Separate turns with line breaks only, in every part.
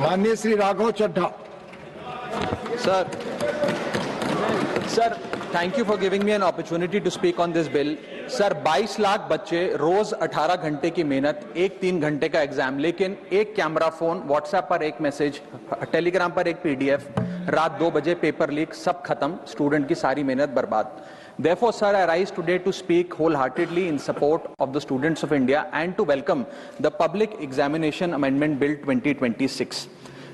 माननीय Shri Raghav Chadha.
Sir, thank you for giving me an opportunity to speak on this bill. Sir 22 lakh बच्चे, रोज 18 घंटे की मेहनत, एक 3 घंटे का एग्जाम, लेकिन एक कैमरा फोन, व्हाट्सएप पर एक मैसेज, टेलीग्राम पर एक पीडीएफ, रात 2 बजे पेपर लीक, सब खत्म, स्टूडेंट की सारी मेहनत बर्बाद। Therefore, sir, I rise today to speak wholeheartedly in support of the students of India and to welcome the Public Examination Amendment Bill 2026.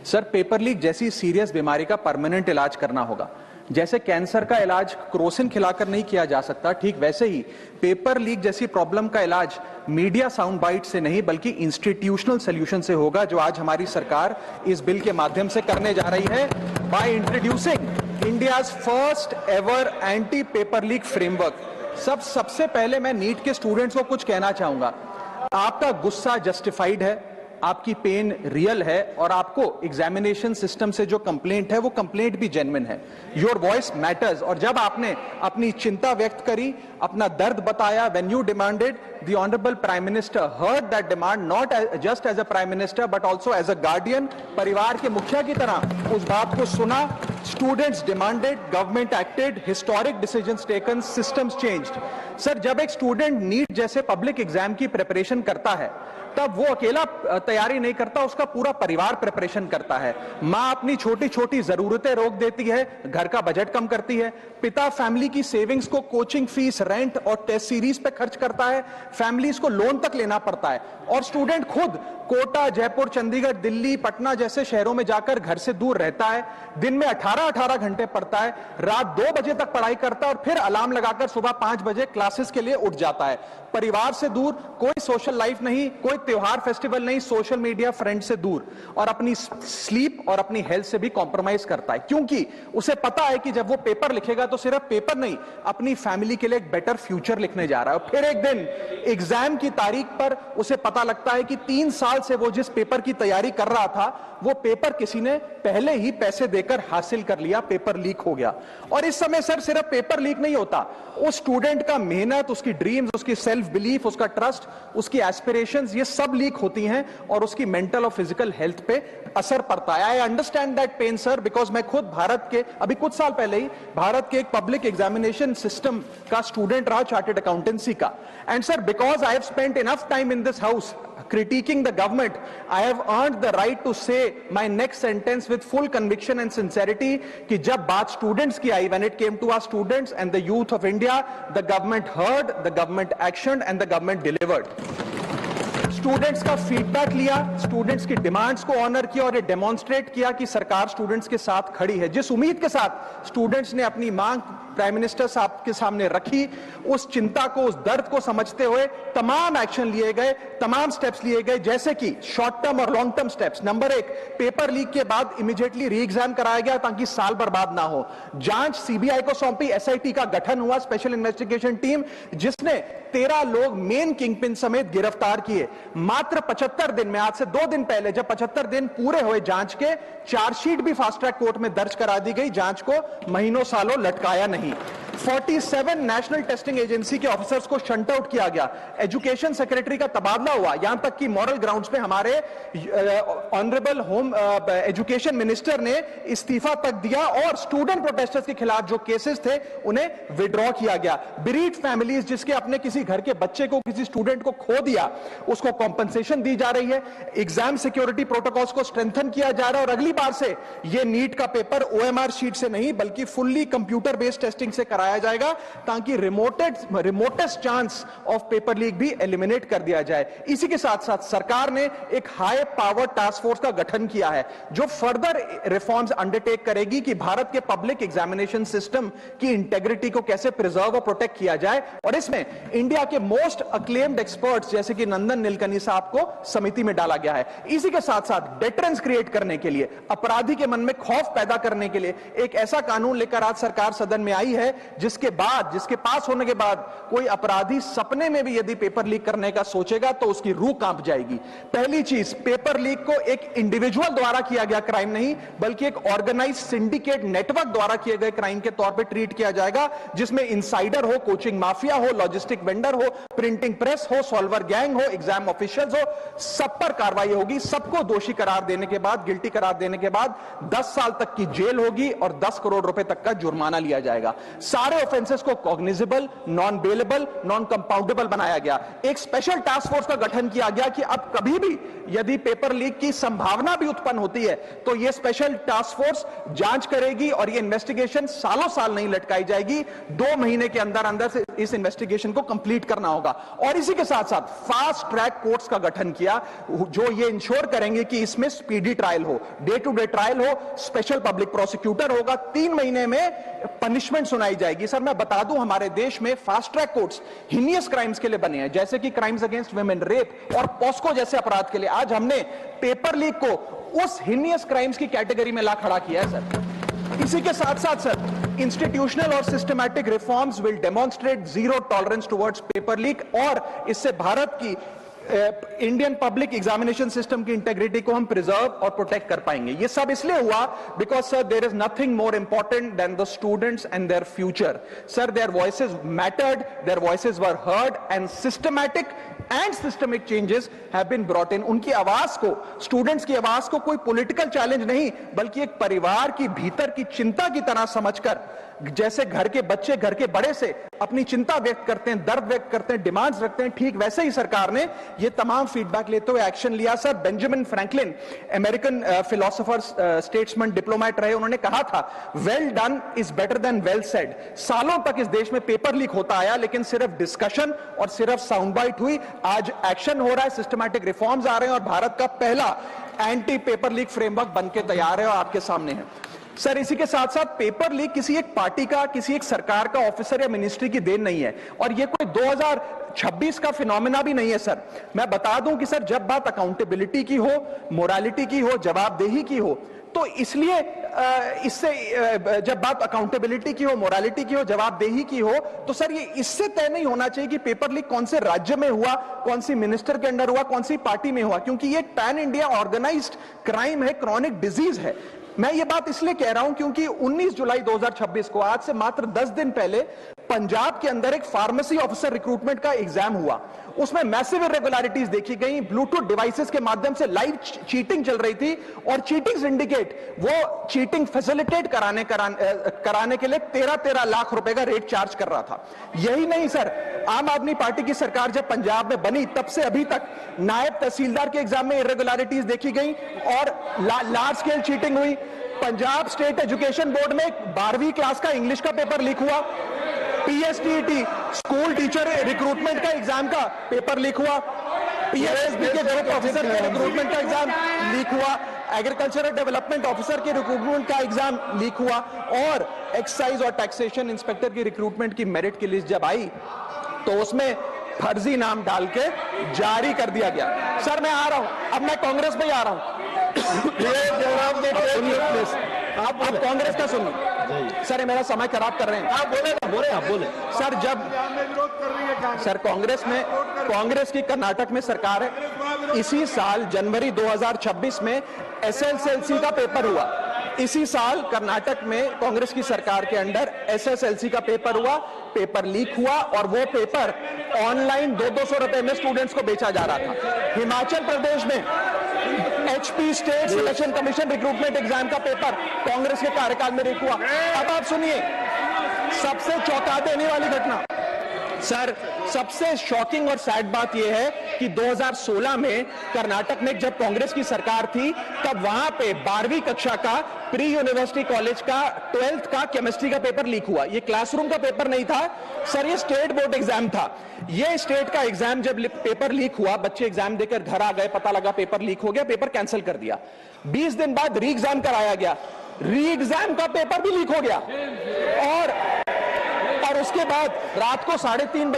Sir, paper leak जैसी सीरियस बीमारी का परमानेंट इलाज करना होगा। जैसे कैंसर का इलाज क्रोसिन खिलाकर नहीं किया जा सकता, ठीक वैसे ही पेपर लीक जैसी प्रॉब्लम का इलाज मीडिया साउंड बाइट से नहीं बल्कि इंस्टीट्यूशनल सॉल्यूशन से होगा, जो आज हमारी सरकार इस बिल के माध्यम से करने जा रही है, by introducing India's first ever anti paper leak framework. सबसे पहले मैं नीट के स्टूडेंट्स को कुछ कहना चाहूंगा। आपका गुस्सा जस्टिफाइड है, आपकी पेन रियल है, और आपको एग्जामिनेशन सिस्टम से जो कंप्लेंट है वो कंप्लेंट भी जेन्युइन है। Your voice matters. और जब आपने अपनी चिंता व्यक्त करी, अपना दर्द बताया, when you demanded, the honourable prime minister heard that demand, not just as a prime minister but also as a guardian, परिवार के मुखिया की तरह उस बात को सुना। Students demanded, government acted, historic decisions taken, systems changed. Sir, जब एक स्टूडेंट नीट जैसे पब्लिक एग्जाम की प्रिपरेशन करता है, तब वो अकेला तैयारी नहीं करता, उसका पूरा परिवार प्रिपरेशन करता है। मां अपनी छोटी छोटी जरूरतें रोक देती है, घर का बजट कम करती है, पिता फैमिली की सेविंग्स को कोचिंग फीस, रेंट और टेस्ट सीरीज पे खर्च करता है, फैमिलीज को लोन तक लेना पड़ता है, और स्टूडेंट खुद कोटा, जयपुर, चंडीगढ़, दिल्ली, पटना जैसे शहरों में जाकर घर से दूर रहता है, दिन में 18 घंटे पढ़ता है, रात 2 बजे तक पढ़ाई करता है और फिर अलार्म लगाकर सुबह 5 बजे क्लासेस के लिए उठ जाता है। परिवार से दूर, कोई सोशल लाइफ नहीं, कोई त्योहार फेस्टिवल नहीं, सोशल मीडिया, फ्रेंड से दूर, और अपनी स्लीप और अपनी हेल्थ से भी कॉम्प्रोमाइज करता है, क्योंकि उसे पता है कि जब वो पेपर लिखेगा तो सिर्फ पेपर नहीं, अपनी फैमिली के लिए एक बेटर फ्यूचर लिखने जा रहा है। और फिर एक दिन एग्जाम की तारीख पर उसे पता लगता है कि 3 साल से वो जिस पेपर की तैयारी कर रहा था, वो पेपर किसी ने पहले ही पैसे देकर हासिल कर लिया, पेपर लीक हो गया। और इस समय सर सिर्फ पेपर लीक नहीं होता, उस स्टूडेंट का मेहनत, उसकी ड्रीम्स, उसकी सेल्फ बिलीफ, उसका ट्रस्ट, उसकी एस्पिरेशंस, ये सब लीक होती हैं और उसकी मेंटल और फिजिकल हेल्थ पे असर पड़ता है। I understand that pain sir, because मैं खुद भारत के, अभी कुछ साल पहले ही भारत के एक पब्लिक एग्जामिनेशन सिस्टम का स्टूडेंट रहा, चार्टर्ड अकाउंटेंसी का। And sir, because I have spent enough time in this house critiquing the government, I have earned the right to say my next sentence with full conviction and sincerity कि जब बात students की आई, when it came to our students and the youth of India, the government heard, the government actioned and the government delivered. Students का feedback लिया, students की demands को honour किया और ये डेमोन्स्ट्रेट किया कि सरकार स्टूडेंट्स के साथ खड़ी है। जिस उम्मीद के साथ स्टूडेंट्स ने अपनी मांग प्राइम मिनिस्टर साहब के सामने रखी, उस चिंता को, उस दर्द को समझते हुए तमाम एक्शन लिए गए, तमाम स्टेप्स लिए गए, जैसे कि शॉर्ट टर्म और long term steps. Number 1, paper leak के बाद इमीडिएटली री एग्जाम कराया गया ताकि साल बर्बाद ना हो। जांच सीबीआई को सौंपी, एसआईटी का गठन हुआ, स्पेशल इन्वेस्टिगेशन टीम, जिसने 13 लोग मेन किंगपिन समेत गिरफ्तार किए। मात्र 75 दिन में, आज से 2 दिन पहले जब 75 दिन पूरे हुए जांच के, चार्जशीट भी फास्ट ट्रैक कोर्ट में दर्ज करा दी गई, जांच को महीनों सालों लटकाया नहीं। 47 नेशनल टेस्टिंग एजेंसी के ऑफिसर्स को शंट आउट किया गया, एजुकेशन सेक्रेटरी का तबादला हुआ, यहां तक कि मॉरल ग्राउंड्स पे हमारे ऑनरेबल होम एजुकेशन मिनिस्टर ने इस्तीफा तक दिया, और स्टूडेंट प्रोटेस्टर्स के खिलाफ जो केसेस थे उन्हें विड्रॉ किया गया। बेरीड फैमिलीज, जिसके अपने किसी घर के बच्चे को, किसी स्टूडेंट को खो दिया, उसको कॉम्पनसेशन दी जा रही है। एग्जाम सिक्योरिटी प्रोटोकॉल्स को स्ट्रेंथन किया जा रहा है, और अगली बार से यह नीट का पेपर ओएमआर शीट से नहीं बल्कि फुल्ली कंप्यूटर बेस्ड टेस्टिंग से कराया जाएगा, ताकि remotest chance of paper leak भी एलिमिनेट कर दिया जाए। इसी के साथ साथ सरकार ने एक हाई पावर टास्क फोर्स का गठन किया है, जो फर्दर रिफॉर्म्स अंडरटेक करेगी कि भारत के पब्लिक एग्जामिनेशन सिस्टम की इंटेग्रिटी को कैसे प्रिजर्व और प्रोटेक्ट किया जाए, और इसमें इंडिया के मोस्ट अक्लेम्ड एक्सपर्ट्स जैसे कि नंदन नीलकनी साहब को समिति में डाला गया है। इसी के साथ साथ डेटरेंस क्रिएट करने के लिए, अपराधी के मन में खौफ पैदा करने के लिए एक ऐसा कानून लेकर आज सरकार सदन में आई है, जिसके पास होने के बाद कोई अपराधी सपने में भी यदि पेपर लीक करने का सोचेगा तो उसकी रूह कांप जाएगी। पहली चीज, पेपर लीक को एक इंडिविजुअल द्वारा किया गया क्राइम नहीं, बल्कि एक ऑर्गेनाइज सिंडिकेट नेटवर्क द्वारा किए गए क्राइम के तौर पर ट्रीट किया जाएगा, जिसमें इंसाइडर हो, कोचिंग माफिया हो, लॉजिस्टिक वेंडर हो, प्रिंटिंग प्रेस हो, सॉल्वर गैंग हो, एग्जाम ऑफिशियल्स हो, सब पर कार्रवाई होगी। सबको दोषी करार देने के बाद, गिल्टी करार देने के बाद 10 साल तक की जेल होगी और 10 करोड़ रुपए तक का जुर्माना लिया जाएगा। सारे ऑफेंसेस को cognizable, non bailable, non compoundable बनाया गया। एक स्पेशल टास्क फोर्स का गठन किया गया कि अब कभी भी यदि पेपर लीक की संभावना भी उत्पन्न होती है तो यह स्पेशल टास्क फोर्स जांच करेगी और यह इन्वेस्टिगेशन सालों साल नहीं लटकाई जाएगी। 2 महीने के अंदर अंदर से इस इन्वेस्टिगेशन को कंप्लीट करना होगा। और इसी के साथ साथ फास्ट ट्रैक कोर्ट्स का गठन किया, जो ये इंश्योर करेंगे कि इसमें स्पीडी ट्रायल हो, डे टू डे ट्रायल हो, स्पेशल पब्लिक प्रोसिक्यूटर होगा, 3 महीने में पनिशमेंट सुनाई जाएगी। सर मैं बता दूं, हमारे देश में fast track courts heinous crimes के लिए बने हैं, जैसे कि क्राइम्स अगेंस्ट वुमेन, रेप और पॉस्को जैसे अपराध के लिए। आज हमने पेपर लीक को उस हीनियस क्राइम्स की कैटेगरी में ला खड़ा किया है सर। इसी के साथ साथ सर, इंस्टीट्यूशनल और systematic reforms will demonstrate zero tolerance towards paper leak, और इससे भारत की इंडियन पब्लिक एग्जामिनेशन सिस्टम की इंटेग्रिटी को हम प्रिजर्व और प्रोटेक्ट कर पाएंगे। ये सब इसलिए हुआ because sir there is nothing more important than the students and their future. Sir their voices mattered, their voices were heard and systematic and systemic changes have been brought in. उनकी आवाज को, students की आवाज को कोई political challenge नहीं बल्कि एक परिवार की भीतर की चिंता की तरह समझकर, जैसे घर के बच्चे घर के बड़े से अपनी चिंता व्यक्त करते हैं, दर्द व्यक्त करते हैं, डिमांड्स रखते हैं, ठीक वैसे ही सरकार ने ये तमाम फीडबैक लेते हुए एक्शन लिया। Sir Benjamin Franklin, American philosopher, statesman, diplomat रहे, उन्होंने कहा था well done is better than well said. सालों तक इस देश में पेपर लीक होता आया, लेकिन सिर्फ डिस्कशन और सिर्फ साउंड बाइट हुई। आज एक्शन हो रहा है, सिस्टमैटिक रिफॉर्म्स आ रहे हैं और भारत का पहला एंटी पेपर लीक फ्रेमवर्क बनके तैयार है और आपके सामने है। सर इसी के साथ साथ पेपर लीक किसी एक पार्टी का, किसी एक सरकार का ऑफिसर या मिनिस्ट्री की देन नहीं है, और ये कोई 2026 का फिनोमेना भी नहीं है। सर मैं बता दूं कि सर जब बात अकाउंटेबिलिटी की हो, मोरालिटी की हो, जवाबदेही की हो, तो इसलिए इससे जब बात अकाउंटेबिलिटी की हो, मोरालिटी की हो, जवाबदेही की हो, तो सर ये इससे तय नहीं होना चाहिए कि पेपर लीक कौन से राज्य में हुआ, कौन सी मिनिस्टर के अंडर हुआ, कौन सी पार्टी में हुआ, क्योंकि ये पैन इंडिया ऑर्गेनाइज्ड क्राइम है, क्रॉनिक डिजीज है। मैं ये बात इसलिए कह रहा हूं क्योंकि 19 जुलाई 2026 को, आज से मात्र 10 दिन पहले, पंजाब के अंदर एक फार्मेसी ऑफिसर रिक्रूटमेंट का एग्जाम हुआ। उसमें मैसिव इरेगुलरिटीज देखी गई, ब्लूटूथ डिवाइसेस के माध्यम से लाइव चीटिंग चल रही थी, और चीटिंग सिंडिकेट वो चीटिंग फैसिलिटेट कराने के लिए 13-13 लाख रुपए का रेट चार्ज कर रहा था। यही नहीं सर, आम आदमी पार्टी की सरकार जब पंजाब में बनी तब से अभी तक नायब तहसीलदार के एग्जाम में इरेगुलरिटीज देखी गई और लार्ज स्केल चीटिंग हुई। पंजाब स्टेट एजुकेशन बोर्ड में 12वीं क्लास का इंग्लिश का पेपर लीक हुआ, पीएसटीईटी स्कूल टीचर रिक्रूटमेंट का एग्जाम का पेपर लीक हुआ, पीएसएसबी के ग्रुप ऑफिसर के रिक्रूटमेंट का एग्जाम लीक हुआ, एग्रीकल्चरल डेवलपमेंट ऑफिसर के रिक्रूटमेंट का एग्जाम लीक हुआ, और एक्साइज और टैक्सेशन इंस्पेक्टर की रिक्रूटमेंट की मेरिट की लिस्ट जब आई तो उसमें फर्जी नाम डाल के जारी कर दिया गया। सर मैं आ रहा हूं, अब मैं कांग्रेस में आ रहा हूं। आप कांग्रेस का सुनिए सर, ये मेरा समय खराब कर रहे हैं। आप बोले सर, जब सर कांग्रेस की कर्नाटक में सरकार है, इसी साल जनवरी 2026 में एसएसएलसी का पेपर हुआ। इसी साल कर्नाटक में कांग्रेस की सरकार के अंडर एसएसएलसी का पेपर हुआ, पेपर लीक हुआ, और वो पेपर ऑनलाइन 200 रुपए में स्टूडेंट्स को बेचा जा रहा था। हिमाचल प्रदेश में HP state selection commission recruitment exam का पेपर कांग्रेस के कार्यकाल में लीक हुआ। अब आप सुनिए सबसे चौंका देने वाली घटना, सर सबसे शॉकिंग और सैड बात यह है कि 2016 में कर्नाटक में जब कांग्रेस की सरकार थी तब वहां पे 12वीं कक्षा का प्री यूनिवर्सिटी कॉलेज का 12th का केमिस्ट्री का पेपर लीक हुआ। ये क्लासरूम का पेपर नहीं था सर, ये स्टेट बोर्ड एग्जाम था। ये स्टेट का एग्जाम जब पेपर लीक हुआ, बच्चे एग्जाम देकर घर आ गए, पता लगा पेपर लीक हो गया, पेपर कैंसिल कर दिया। 20 दिन बाद री एग्जाम कराया गया, री एग्जाम का पेपर भी लीक हो गया, और उसके बाद रात को 3:30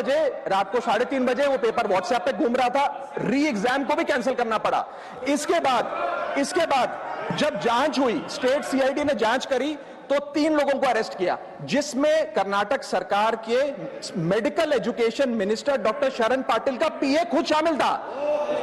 बजे वो पेपर व्हाट्सएप पे घूम रहा था, री एग्जाम को भी कैंसिल करना पड़ा। इसके बाद
जब जांच हुई, स्टेट सीआईडी ने जांच करी तो 3 लोगों को अरेस्ट किया, जिसमें कर्नाटक सरकार के मेडिकल एजुकेशन मिनिस्टर डॉक्टर शरण पाटिल का पीए खुद शामिल था।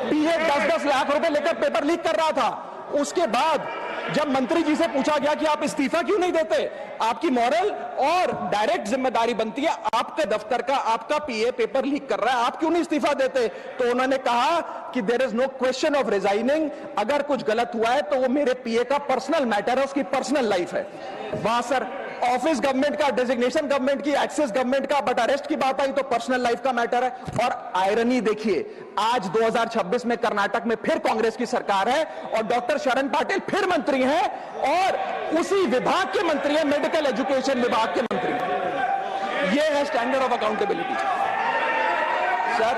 पीए 10-10 लाख रुपए लेकर पेपर लीक कर रहा था। उसके बाद जब मंत्री जी से पूछा गया कि आप इस्तीफा क्यों नहीं देते, आपकी मॉरल और डायरेक्ट जिम्मेदारी बनती है, आपके दफ्तर का आपका पीए पेपर लीक कर रहा है, आप क्यों नहीं इस्तीफा देते? तो उन्होंने कहा कि there is no question of resigning, अगर कुछ गलत हुआ है तो वो मेरे पीए का पर्सनल मैटर है, उसकी पर्सनल लाइफ है। वहां सर ऑफिस गवर्नमेंट का, डेजिग्नेशन गवर्नमेंट की, एक्सेस गवर्नमेंट का, बट अरेस्ट की बात आई तो पर्सनल लाइफ का मैटर है। और आयरनी देखिए, आज 2026 में कर्नाटक में फिर कांग्रेस की सरकार है और डॉक्टर शरण पाटिल फिर मंत्री हैं और उसी विभाग के मंत्री हैं, मेडिकल एजुकेशन विभाग के मंत्री। ये है स्टैंडर्ड ऑफ अकाउंटेबिलिटी। सर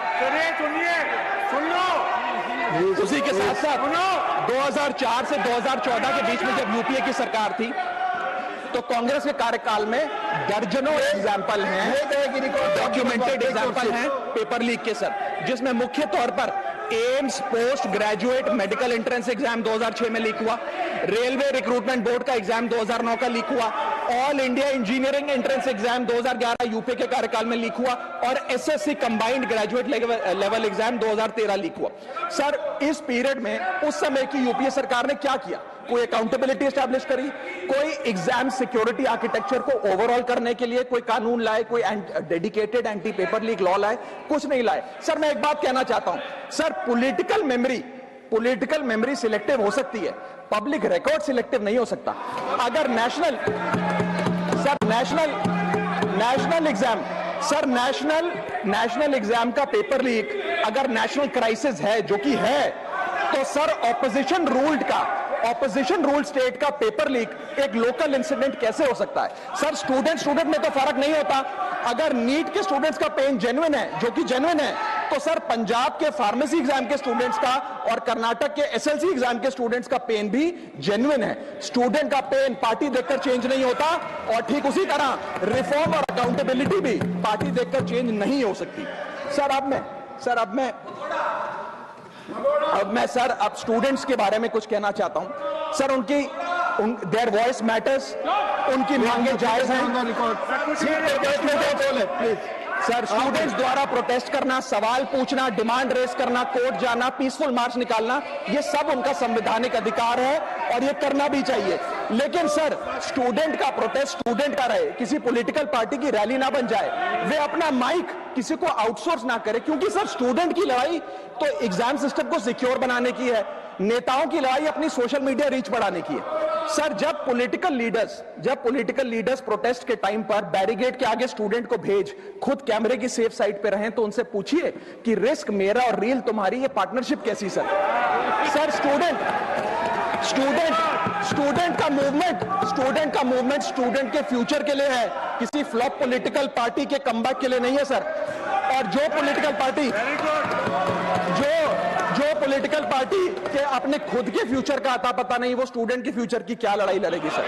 सुन लो, उसी के साथ साथ 2004 से 2014 के बीच में जब यूपीए की सरकार थी तो कांग्रेस के कार्यकाल में दर्जनों एग्जाम्पल हैं, डॉक्यूमेंटेड एग्जाम्पल हैं पेपर लीक के सर, जिसमें मुख्य तौर पर AIIMS post graduate medical entrance exam 2006 में लीक हुआ, रेलवे रिक्रूटमेंट बोर्ड का एग्जाम 2009 का लीक हुआ, all India engineering entrance exam 2011 UPA के कार्यकाल में लीक हुआ और SSC combined graduate level exam 2013 leak हुआ। सर इस पीरियड में उस समय की यूपीए सरकार ने क्या किया? कोई अकाउंटेबिलिटी एस्टैब्लिश करी, कोई एग्जाम सिक्योरिटी आर्किटेक्चर को ओवरऑल करने के लिए कोई कानून लाए, कोई dedicated anti paper leak law लाए? कुछ नहीं लाए। सर मैं एक बात कहना चाहता हूं, सर पॉलिटिकल मेमोरी सिलेक्टिव हो सकती है, पब्लिक रिकॉर्ड सिलेक्टिव नहीं हो सकता। अगर नेशनल एग्जाम का पेपर लीक अगर नेशनल क्राइसिस है, जो कि है, तो सर ऑपोजिशन रूल स्टेट का पेपर लीक एक लोकल इंसिडेंट कैसे हो सकता है? सर स्टूडेंट में तो फर्क नहीं होता। अगर नीट के स्टूडेंट्स का पेन जेन्युइन है, जो कि जेन्युइन है, तो सर पंजाब के फार्मेसी एग्जाम के स्टूडेंट्स का और कर्नाटक के एसएलसी एग्जाम के स्टूडेंट्स का पेन भी जेन्युइन है। स्टूडेंट का पेन पार्टी देखकर चेंज नहीं होता और ठीक उसी तरह रिफॉर्म और अकाउंटेबिलिटी भी पार्टी देखकर चेंज नहीं हो सकती। अब मैं स्टूडेंट्स के बारे में कुछ कहना चाहता हूं। सर देयर वॉइस मैटर्स, उनकी मांगे जायज हैं। सर स्टूडेंट्स द्वारा प्रोटेस्ट करना, सवाल पूछना, डिमांड रेस करना, कोर्ट जाना, पीसफुल मार्च निकालना, ये सब उनका संवैधानिक अधिकार है और ये करना भी चाहिए। लेकिन सर स्टूडेंट का प्रोटेस्ट स्टूडेंट का रहे, किसी पॉलिटिकल पार्टी की रैली ना बन जाए, वे अपना माइक किसी को आउटसोर्स ना करे, क्योंकि सर स्टूडेंट की लड़ाई तो एग्जाम सिस्टम को सिक्योर बनाने की है, नेताओं की लड़ाई अपनी सोशल मीडिया रीच बढ़ाने की है। सर जब पॉलिटिकल लीडर्स प्रोटेस्ट के टाइम पर बैरिकेड के आगे स्टूडेंट को भेज खुद कैमरे की सेफ साइड पे रहें, तो उनसे पूछिए कि रिस्क मेरा और रील तुम्हारी, ये पार्टनरशिप कैसी? सर स्टूडेंट का मूवमेंट स्टूडेंट के फ्यूचर के लिए है, किसी फ्लॉप पॉलिटिकल पार्टी के कमबैक के लिए नहीं है सर। और जो पॉलिटिकल पार्टी के अपने खुद के फ्यूचर का आता पता नहीं, वो स्टूडेंट के फ्यूचर की क्या लड़ाई लड़ेगी सर?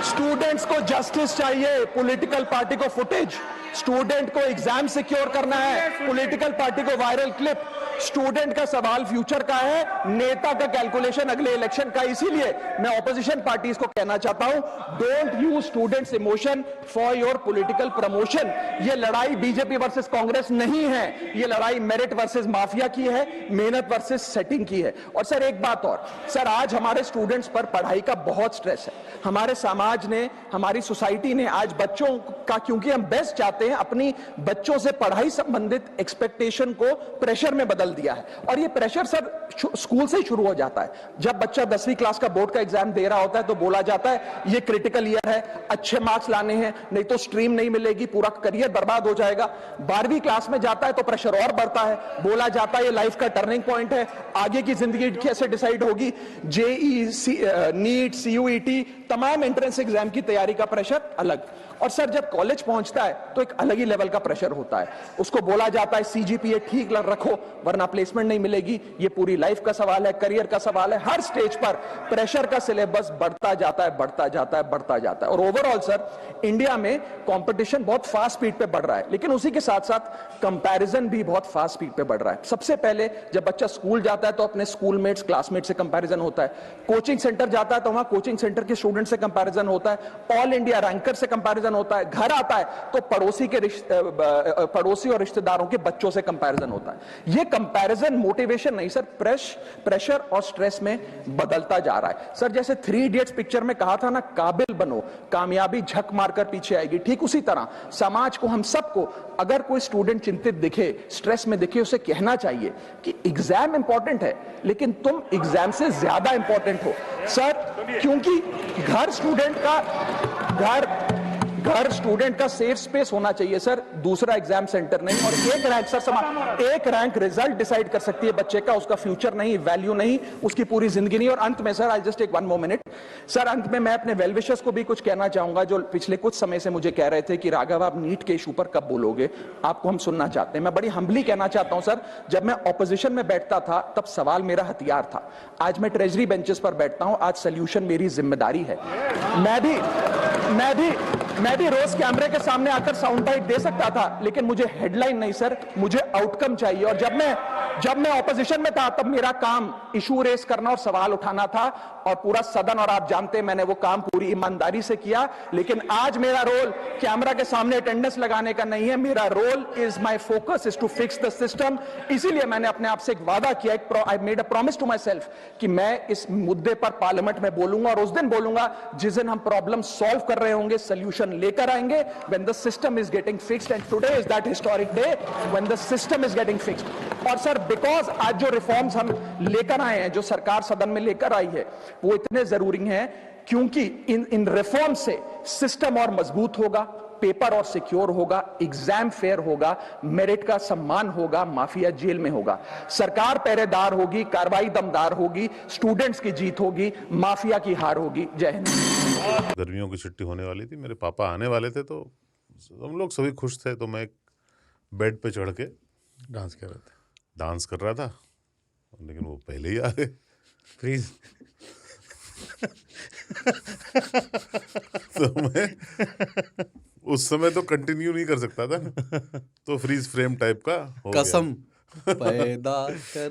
स्टूडेंट्स को जस्टिस चाहिए, पॉलिटिकल पार्टी को फुटेज। स्टूडेंट को एग्जाम सिक्योर करना है, पॉलिटिकल पार्टी को वायरल क्लिप। स्टूडेंट का सवाल फ्यूचर का है, नेता का कैलकुलेशन अगले इलेक्शन का। इसीलिए मैं ऑपोजिशन पार्टीज को कहना चाहता हूं, don't use students emotion for your political promotion. ये लड़ाई बीजेपी वर्सेस कांग्रेस नहीं है, ये लड़ाई मेरिट वर्सेस माफिया की है, मेहनत वर्सेस सेटिंग की है। और सर एक बात और, सर आज हमारे स्टूडेंट्स पर पढ़ाई का बहुत स्ट्रेस है। हमारे समाज ने, हमारी सोसाइटी ने आज बच्चों का, क्योंकि हम बेस्ट चाहते हैं, अपनी बच्चों से पढ़ाई संबंधित एक्सपेक्टेशन को प्रेशर में बदल दिया है। और ये प्रेशर सर स्कूल से ही शुरू हो जाता है। जब बच्चा 10वीं क्लास का बोर्ड का एग्जाम दे रहा होता है तो बोला जाता है ये क्रिटिकल ईयर है, अच्छे मार्क्स लाने हैं, नहीं तो स्ट्रीम नहीं मिलेगी, पूरा करियर बर्बाद हो जाएगा। 12वीं क्लास में जाता है तो प्रेशर और बढ़ता है, बोला जाता है ये लाइफ का टर्निंग पॉइंट है, आगे की जिंदगी कैसे डिसाइड होगी। जेईई, नीट, सीयूईटी, तमाम एंट्रेंस एग्जाम की तैयारी का प्रेशर अलग। और सर जब कॉलेज पहुंचता है तो एक अलग ही लेवल का प्रेशर होता है। उसको बोला जाता है सीजीपीए ठीक रखो वरना प्लेसमेंट नहीं मिलेगी। ये पूरी लाइफ का सवाल है, करियर का सवाल है। हर स्टेज पर प्रेशर का सिलेबस बढ़ता जाता है, बढ़ता जाता है, बढ़ता जाता है। और ओवरऑल सर इंडिया में कंपटीशन बहुत फास्ट स्पीड पे बढ़ रहा है, लेकिन उसी के साथ साथ कंपैरिजन भी बहुत फास्ट स्पीड पे बढ़ रहा है। सबसे पहले जब बच्चा स्कूल जाता है तो अपने स्कूलमेट्स, क्लासमेट से कंपैरिजन होता है। कोचिंग सेंटर जाता है तो वहां कोचिंग सेंटर के स्टूडेंट से कंपैरिजन होता है। ऑल इंडिया रैंकर से कंपैरिजन होता है। घर आता है तो पड़ोसी और रिश्तेदारों के बच्चों से कंपैरिजन होता है। यह कंपैरिजन मोटिवेशन नहीं सर, प्रेशर और स्ट्रेस में बदलता जा रहा है। सर जैसे 3 इडियट्स पिक्चर में कहा था ना, काबिल बनो, कामयाबी झक मारकर पीछे आएगी, ठीक उसी तरह समाज को, हम सबको, अगर कोई स्टूडेंट चिंतित दिखे, स्ट्रेस में दिखे, उसे कहना चाहिए कि एग्जाम इंपॉर्टेंट है लेकिन तुम एग्जाम से ज्यादा इंपॉर्टेंट हो सर, क्योंकि घर स्टूडेंट का सेफ स्पेस होना चाहिए सर, दूसरा एग्जाम सेंटर नहीं। और एक रैंक रिजल्ट डिसाइड कर सकती है बच्चे का, उसका फ्यूचर नहीं, वैल्यू नहीं, उसकी पूरी जिंदगी नहीं। और अंत में sir, I just take 1 more minute sir, अंत में मैं अपने वेल विशर्स को भी कुछ कहना चाहूंगा जो पिछले कुछ समय से मुझे कह रहे थे कि राघव आप नीट के इशू पर कब बोलोगे, आपको हम सुनना चाहते हैं। मैं बड़ी हम्बली कहना चाहता हूं सर, जब मैं ऑपोजिशन में बैठता था तब सवाल मेरा हथियार था, आज मैं ट्रेजरी बेंचेस पर बैठता हूं, आज सोल्यूशन मेरी जिम्मेदारी है। मैं भी रोज कैमरे के सामने आकर साउंड बाइट दे सकता था, लेकिन मुझे हेडलाइन नहीं सर, मुझे आउटकम चाहिए। और जब मैं ऑपोजिशन में था तब मेरा काम इशू रेस करना और सवाल उठाना था, और पूरा सदन और आप जानते हैं मैंने वो काम पूरी ईमानदारी से किया। लेकिन आज मेरा रोल कैमरा के सामने अटेंडेंस लगाने का नहीं है, मेरा role is my focus is to fix the system. इसीलिए मैंने अपने आप से एक वादा किया, I made a promise to myself कि मैं इस मुद्दे पर पार्लियामेंट में बोलूंगा, और उस दिन बोलूंगा जिस दिन हम प्रॉब्लम सॉल्व कर रहे होंगे, सोल्यूशन लेकर आएंगे, when the system is getting fixed, and today is that historic day when the system is getting fixed। और सर बिकॉज आज जो रिफॉर्म्स हम लेकर आए हैं, जो सरकार सदन में लेकर आई है, वो इतने जरूरी हैं क्योंकि इन रिफॉर्म से सिस्टम और मजबूत होगा, पेपर और सिक्योर होगा, एग्जाम फेयर होगा, मेरिट का सम्मान होगा, माफिया जेल में होगा, सरकार पहरेदार होगी, कार्रवाई दमदार होगी, स्टूडेंट्स की जीत होगी, माफिया की हार होगी। जय हिंद।
गर्मियों की छुट्टी होने वाली थी, मेरे पापा आने वाले थे, तो हम लोग सभी खुश थे। तो मैं एक बेड पे चढ़ के डांस कर रहा था, लेकिन वो पहले ही आ गए।
प्लीज
तो मैं उस समय तो कंटिन्यू नहीं कर सकता था, तो फ्रीज फ्रेम टाइप का हो गया।
कसम पैदा कर